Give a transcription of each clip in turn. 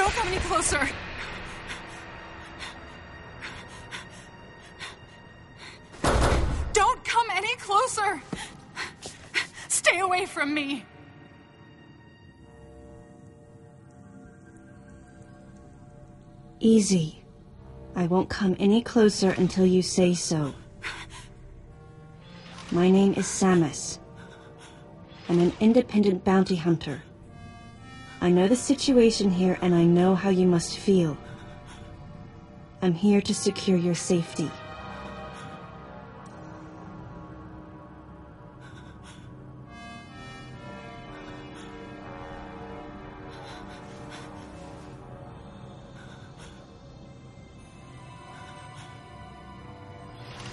Don't come any closer. Don't come any closer. Stay away from me. Easy. I won't come any closer until you say so. My name is Samus. I'm an independent bounty hunter. I know the situation here and I know how you must feel. I'm here to secure your safety.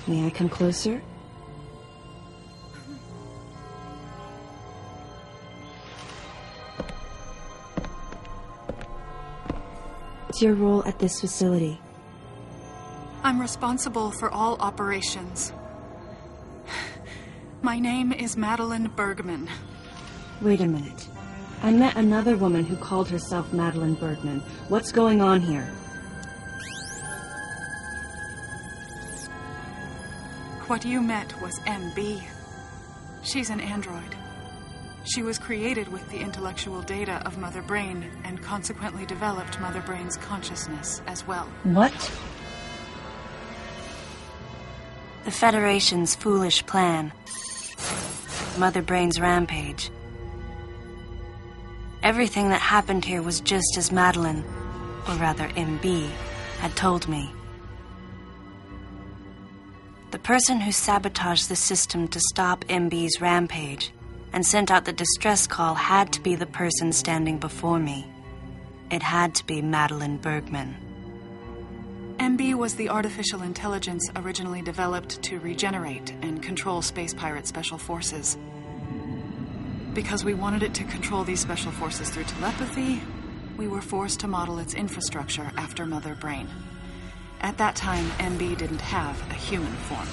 May I come closer? What's your role at this facility? I'm responsible for all operations. My name is Madeline Bergman. Wait a minute. I met another woman who called herself Madeline Bergman. What's going on here? What you met was MB. She's an android. She was created with the intellectual data of Mother Brain and consequently developed Mother Brain's consciousness as well. What? The Federation's foolish plan. Mother Brain's rampage. Everything that happened here was just as Madeline, or rather MB, had told me. The person who sabotaged the system to stop MB's rampage and sent out the distress call had to be the person standing before me. It had to be Madeline Bergman. MB was the artificial intelligence originally developed to regenerate and control space pirate special forces. Because we wanted it to control these special forces through telepathy, we were forced to model its infrastructure after Mother Brain. At that time, MB didn't have a human form.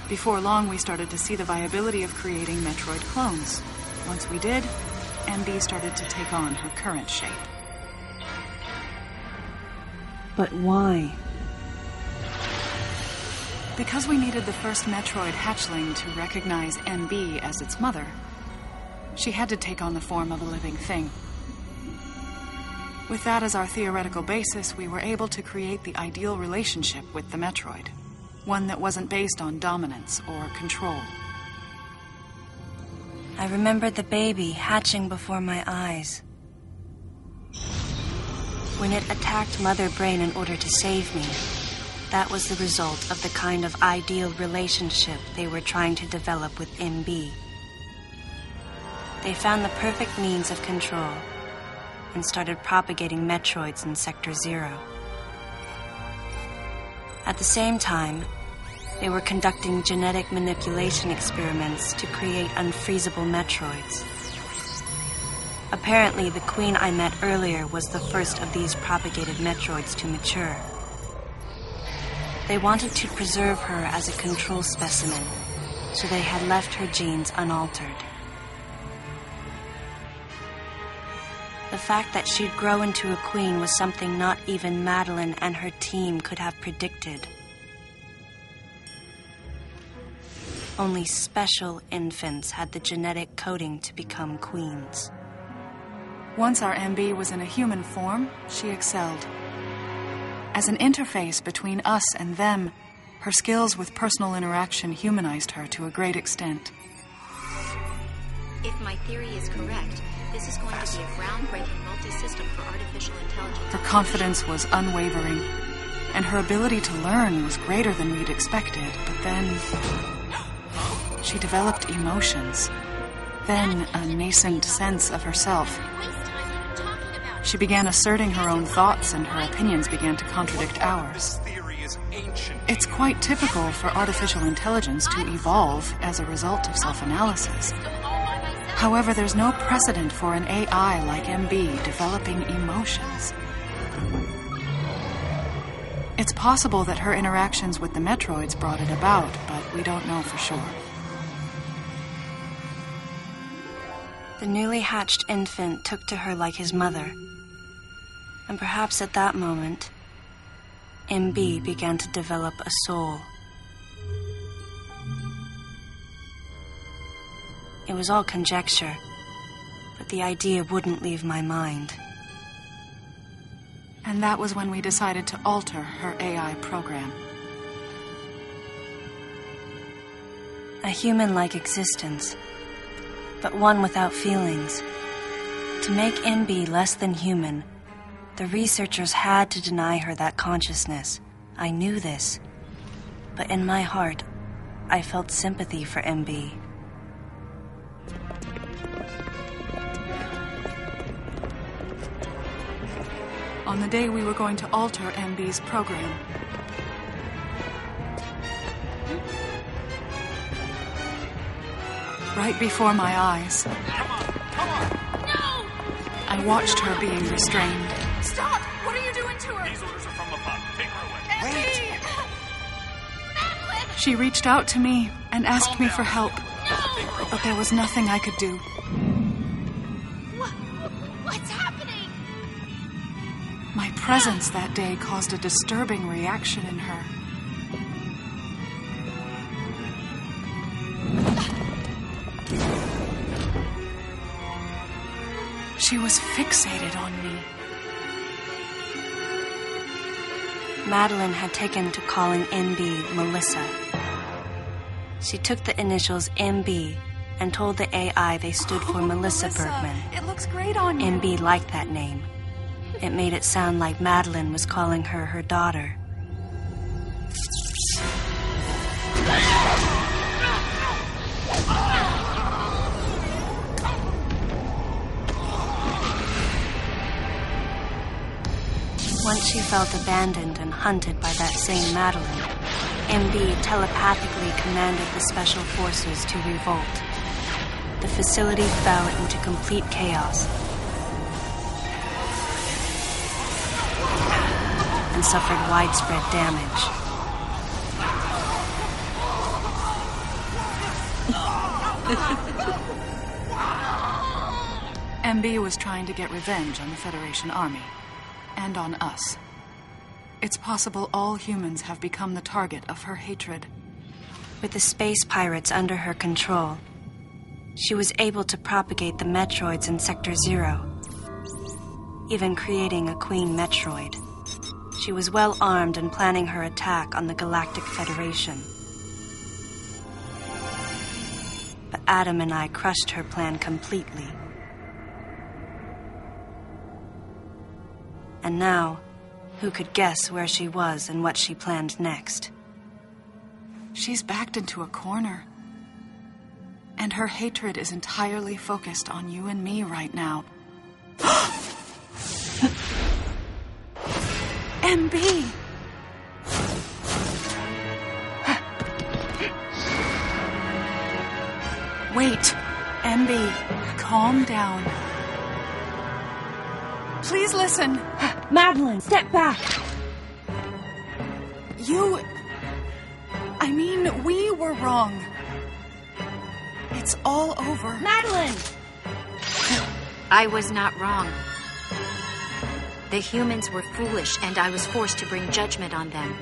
Before long, we started to see the viability of creating METROID clones. Once we did, MB started to take on her current shape. But why? Because we needed the first METROID hatchling to recognize MB as its mother, she had to take on the form of a living thing. With that as our theoretical basis, we were able to create the ideal relationship with the METROID. One that wasn't based on dominance or control. I remember the baby hatching before my eyes. When it attacked Mother Brain in order to save me, that was the result of the kind of ideal relationship they were trying to develop with MB. They found the perfect means of control and started propagating METROIDs in Sector 0. At the same time, they were conducting genetic manipulation experiments to create unfreezable METROIDs. Apparently, the queen I met earlier was the first of these propagated METROIDs to mature. They wanted to preserve her as a control specimen, so they had left her genes unaltered. The fact that she'd grow into a queen was something not even Madeline and her team could have predicted. Only special infants had the genetic coding to become queens. Once our MB was in a human form, she excelled. As an interface between us and them, her skills with personal interaction humanized her to a great extent. If my theory is correct, this is going to be a groundbreaking multi-system for artificial intelligence. Her confidence was unwavering, and her ability to learn was greater than we'd expected, but then she developed emotions, then a nascent sense of herself. She began asserting her own thoughts, and her opinions began to contradict ours. It's quite typical for artificial intelligence to evolve as a result of self-analysis. However, there's no precedent for an AI like MB developing emotions. It's possible that her interactions with the METROIDs brought it about, but we don't know for sure. The newly hatched infant took to her like his mother. And perhaps at that moment, MB began to develop a soul. It was all conjecture, but the idea wouldn't leave my mind. And that was when we decided to alter her AI program. A human-like existence, but one without feelings. To make MB less than human, the researchers had to deny her that consciousness. I knew this, but in my heart, I felt sympathy for MB. On the day we were going to alter MB's program, right before my eyes, Come on! No! I watched her being restrained. Stop! What are you doing to her? These orders are from above. Take her away. Wait! Madeline! She reached out to me and asked me for help, No! but there was nothing I could do. What's happening? My presence that day caused a disturbing reaction in her. She was fixated on me. Madeline had taken to calling MB Melissa. She took the initials MB and told the AI they stood for Melissa Bergman. It looks great on you. MB liked that name. It made it sound like Madeline was calling her daughter. Once she felt abandoned and hunted by that same Madeline, MB telepathically commanded the special forces to revolt. The facility fell into complete chaos and suffered widespread damage. MB was trying to get revenge on the Federation Army. And on us. It's possible all humans have become the target of her hatred. With the space pirates under her control, she was able to propagate the METROIDs in Sector 0, even creating a Queen METROID. She was well armed and planning her attack on the Galactic Federation. But Adam and I crushed her plan completely. And now, who could guess where she was and what she planned next? She's backed into a corner. And her hatred is entirely focused on you and me right now. MB! Wait, MB, calm down. Please listen. Madeline, step back! We were wrong. It's all over. Madeline! I was not wrong. The humans were foolish, and I was forced to bring judgment on them.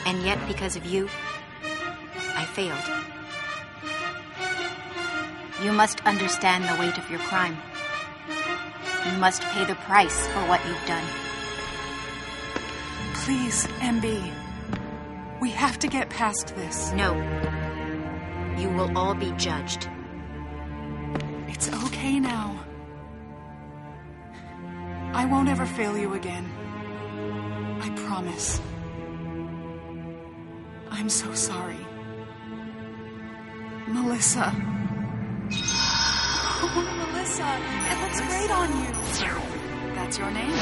And yet, because of you, I failed. You must understand the weight of your crime. You must pay the price for what you've done. Please, MB. We have to get past this. No. You will all be judged. It's okay now. I won't ever fail you again. I promise. I'm so sorry. Melissa. Oh, Melissa, it looks great on you. That's your name.